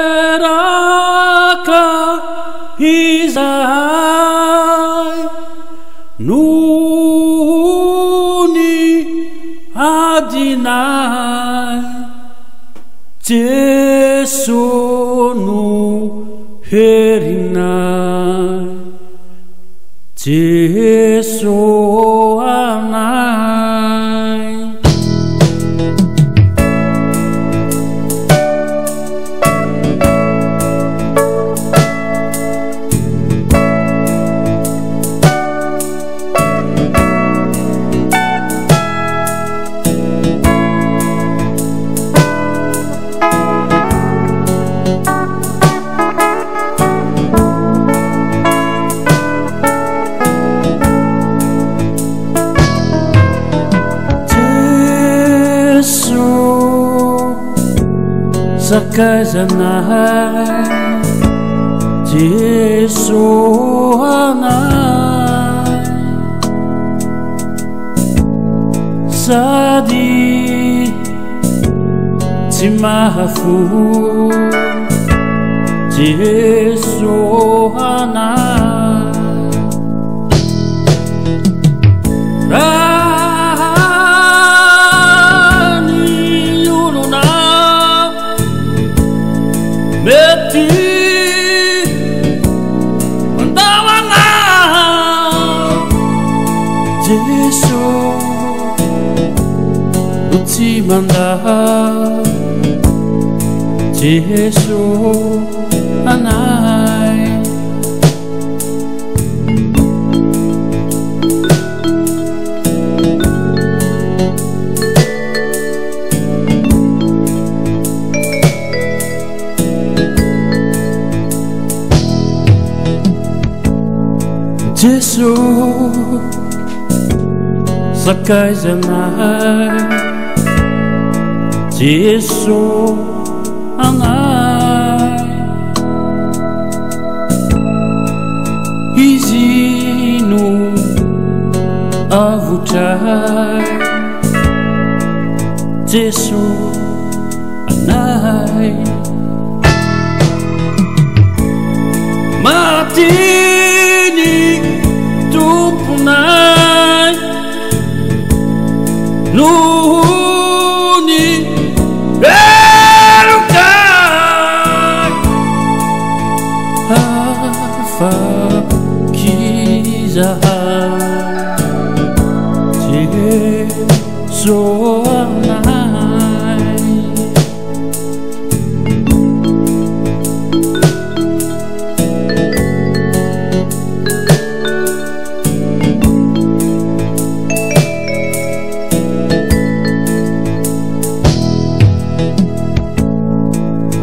Reraka izay nuni adinay Jesu nu herinay Jesu anay Sakazanay Jesu anay Sadi tsy mahafo Jesu anay Meti mandawana Jesu uti manda Jesu anay Jesu sakazanay Jesu anay Izy no avotray Jesu anay Matini tumpunay Nuhuni berukay Hafakizahay Jesu anay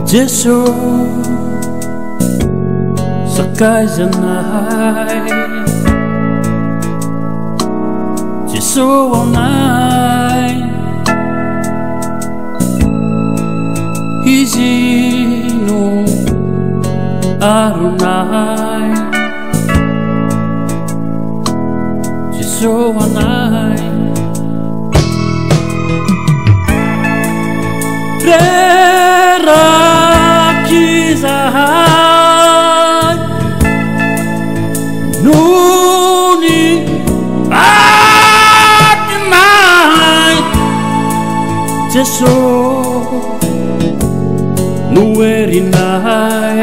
Jesu sakazanay Jesu anay Izy no aronay Jesu anay Rerakizahay nuni adinay Jesu nuerinay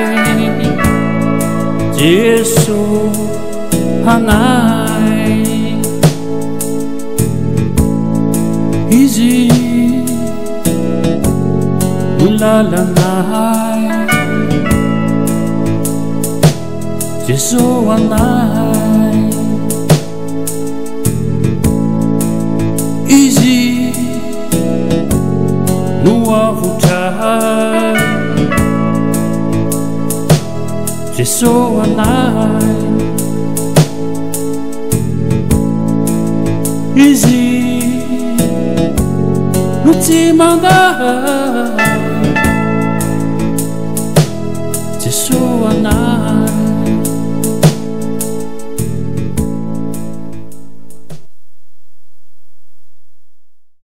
Jesu anay Izy ulalanay Jesu anay Izy nuavutay Jesu anay Izy nutimanda Jesu anay